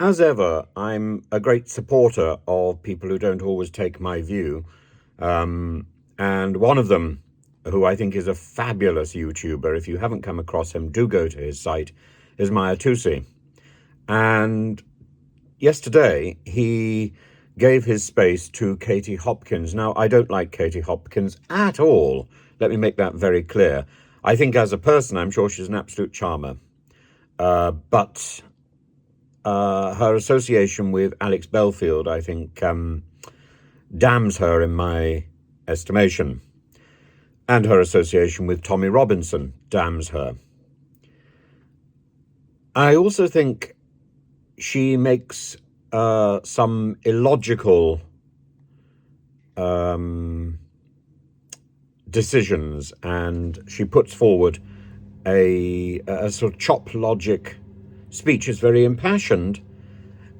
As ever, I'm a great supporter of people who don't always take my view. And one of them, who I think is a fabulous YouTuber, if you haven't come across him, do go to his site, is Mahyar Tousi. And yesterday, he gave his space to Katie Hopkins. Now, I don't like Katie Hopkins at all. Let me make that very clear. I think as a person, I'm sure she's an absolute charmer. But her association with Alex Belfield, I think, damns her in my estimation. And her association with Tommy Robinson damns her. I also think she makes some illogical decisions, and she puts forward a sort of chop logic speech. Is very impassioned,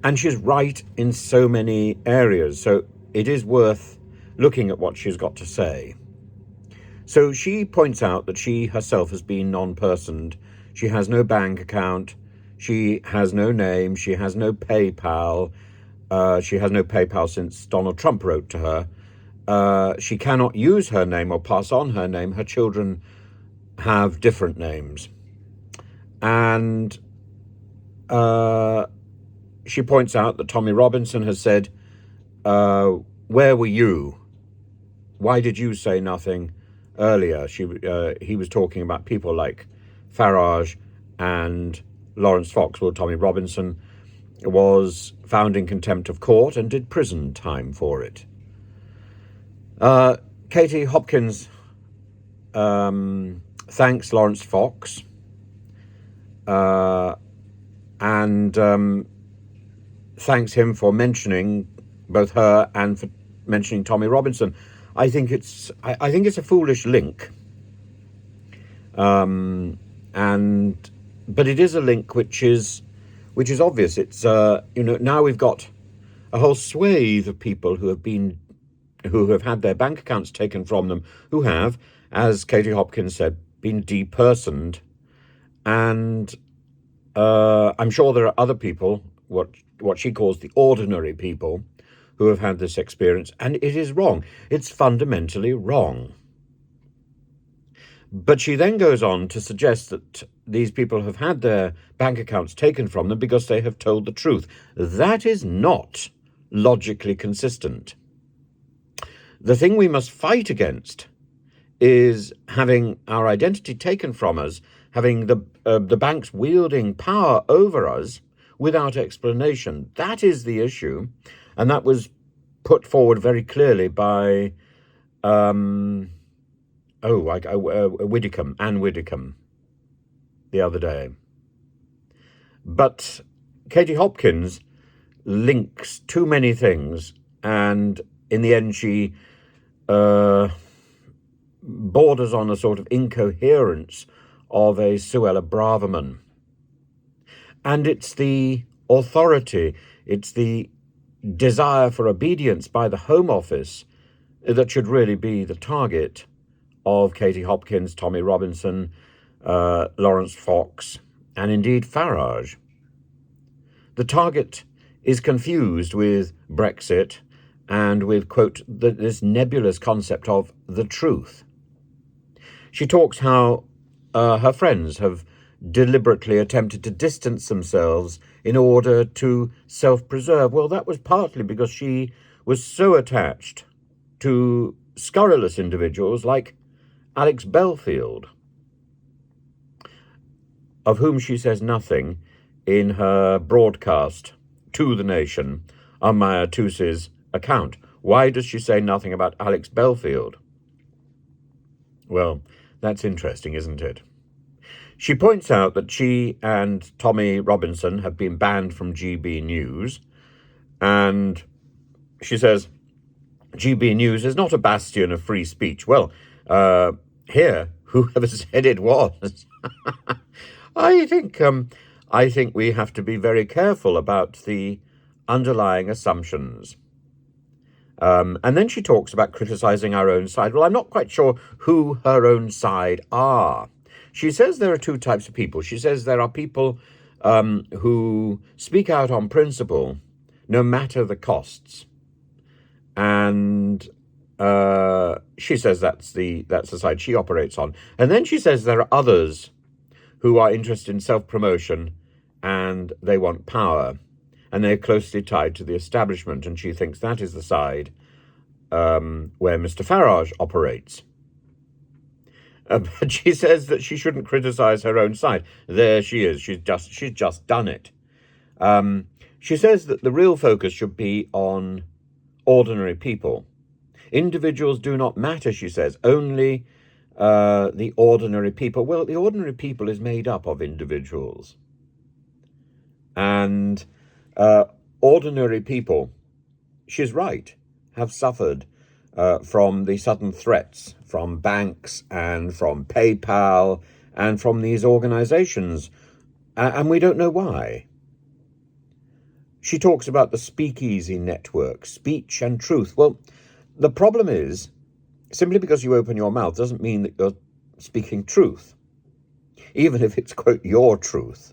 and she's right in so many areas. So it is worth looking at what she's got to say. So she points out that she herself has been non-personed. She has no bank account. She has no name. She has no PayPal. She has no PayPal since Donald Trump wrote to her. She cannot use her name or pass on her name. Her children have different names. And she points out that Tommy Robinson has said, where were you? Why did you say nothing earlier? He was talking about people like Farage and Lawrence Fox. Well, Tommy Robinson was found in contempt of court and did prison time for it. Katie Hopkins thanks Lawrence Fox and thanks him for mentioning both her and for mentioning Tommy Robinson. I think it's a foolish link, but it is a link which is obvious. It's now we've got a whole swathe of people who have had their bank accounts taken from them, who have, as Katie Hopkins said, been depersoned, and I'm sure there are other people, what she calls the ordinary people, who have had this experience, and it is wrong. It's fundamentally wrong. But she then goes on to suggest that these people have had their bank accounts taken from them because they have told the truth. That is not logically consistent. The thing we must fight against is having our identity taken from us, having the banks wielding power over us without explanation. That is the issue. And that was put forward very clearly by Anne Widdecombe, the other day. But Katie Hopkins links too many things, and in the end she borders on a sort of incoherence of a Suella Braverman. And it's the authority, it's the desire for obedience by the Home Office that should really be the target of Katie Hopkins, Tommy Robinson, Lawrence Fox, and indeed Farage. The target is confused with Brexit and with, quote, this nebulous concept of the truth. She talks how her friends have deliberately attempted to distance themselves in order to self-preserve. Well, that was partly because she was so attached to scurrilous individuals like Alex Belfield, of whom she says nothing in her broadcast to the nation on Mahyar Tousi's account. Why does she say nothing about Alex Belfield? Well, that's interesting, isn't it? She points out that she and Tommy Robinson have been banned from GB News, and she says GB News is not a bastion of free speech. Well, here, whoever said it was. I think we have to be very careful about the underlying assumptions. And then she talks about criticizing our own side. Well, I'm not quite sure who her own side are. She says there are two types of people. She says there are people who speak out on principle, no matter the costs. And she says that's the side she operates on. And then she says there are others who are interested in self-promotion and they want power, and they're closely tied to the establishment, and she thinks that is the side where Mr. Farage operates. But she says that she shouldn't criticize her own side. There she is. She's just done it. She says that the real focus should be on ordinary people. Individuals do not matter, she says, only the ordinary people. Well, the ordinary people is made up of individuals. And ordinary people, she's right, have suffered from the sudden threats from banks and from PayPal and from these organizations, and we don't know why. She talks about the speakeasy network, speech and truth. Well, the problem is, simply because you open your mouth doesn't mean that you're speaking truth, even if it's, quote, your truth.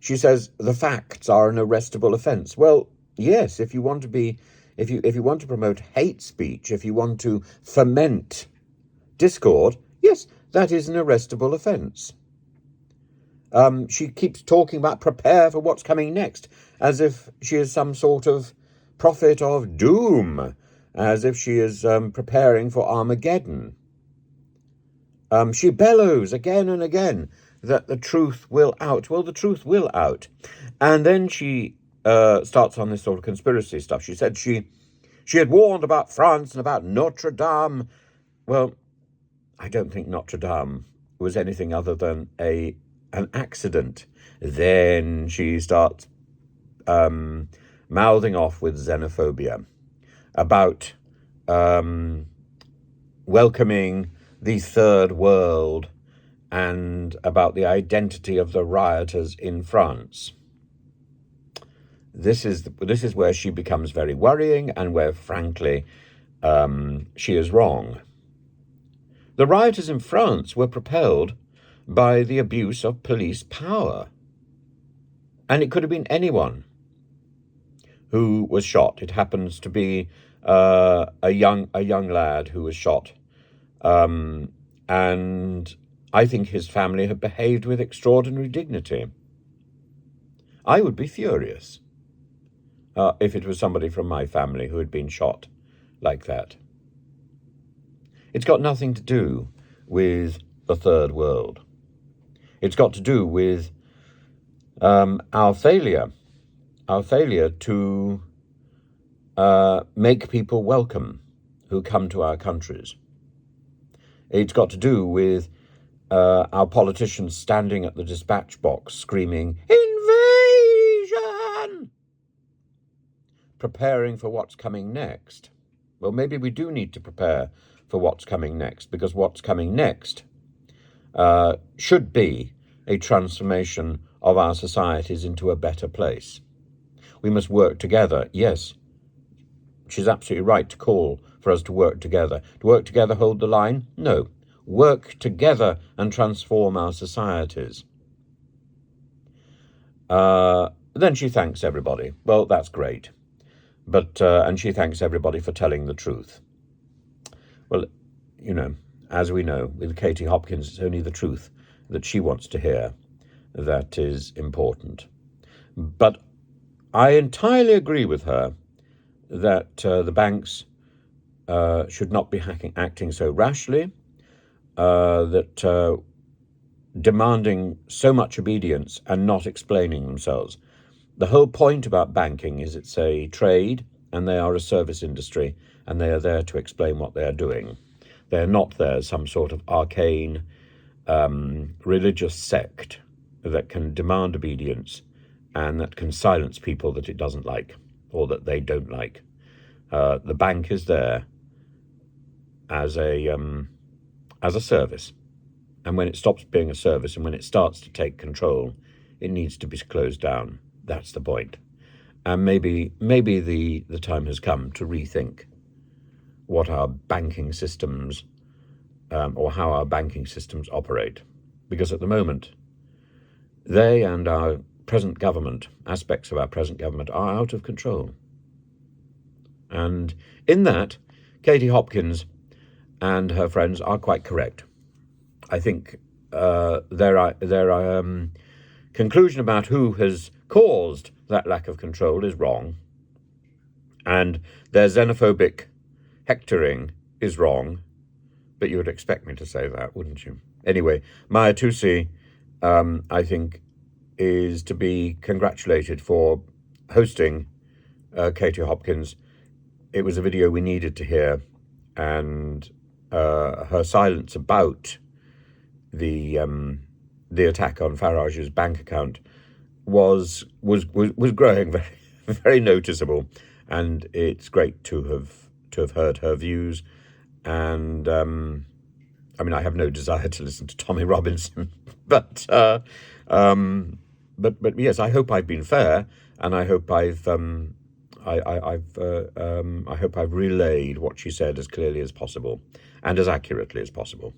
She says the facts are an arrestable offence. Well, yes, if you want to be, if you want to promote hate speech, if you want to foment discord, yes, that is an arrestable offence. She keeps talking about prepare for what's coming next, as if she is some sort of prophet of doom, as if she is preparing for Armageddon. She bellows again and again that the truth will out. Well, the truth will out. And then she starts on this sort of conspiracy stuff. She said she had warned about France and about Notre Dame. Well, I don't think Notre Dame was anything other than an accident. Then she starts mouthing off with xenophobia about welcoming the third world and about the identity of the rioters in France. This is where she becomes very worrying and where, frankly, she is wrong. The rioters in France were propelled by the abuse of police power. And it could have been anyone who was shot. It happens to be a young lad who was shot. And I think his family have behaved with extraordinary dignity. I would be furious if it was somebody from my family who had been shot like that. It's got nothing to do with the third world. It's got to do with our failure to make people welcome who come to our countries. It's got to do with our politicians standing at the dispatch box screaming, "Invasion!" Preparing for what's coming next. Well, maybe we do need to prepare for what's coming next, because what's coming next should be a transformation of our societies into a better place. We must work together. Yes, she's absolutely right to call for us to work together. To work together, hold the line? No. Work together and transform our societies. Then she thanks everybody. Well, that's great. But and she thanks everybody for telling the truth. Well, you know, as we know, with Katie Hopkins, it's only the truth that she wants to hear that is important. But I entirely agree with her that the banks should not be acting so rashly, that demanding so much obedience and not explaining themselves. The whole point about banking is it's a trade and they are a service industry, and they are there to explain what they are doing. They're not there as some sort of arcane religious sect that can demand obedience and that can silence people that it doesn't like or that they don't like. The bank is there as a service, and when it stops being a service and when it starts to take control, it needs to be closed down. That's the point. And maybe the time has come to rethink what our banking systems or how our banking systems operate, because at the moment They and our present government, aspects of our present government, are out of control. And in that, Katie Hopkins and her friends are quite correct. I think their conclusion about who has caused that lack of control is wrong, and their xenophobic hectoring is wrong, but you would expect me to say that, wouldn't you? Anyway, Mahyar Tousi, I think, is to be congratulated for hosting Katie Hopkins. It was a video we needed to hear, and her silence about the attack on Farage's bank account was growing very, very noticeable, and it's great to have heard her views. And I mean, I have no desire to listen to Tommy Robinson, but yes, I hope I've been fair, and I hope I hope I've relayed what she said as clearly as possible and as accurately as possible.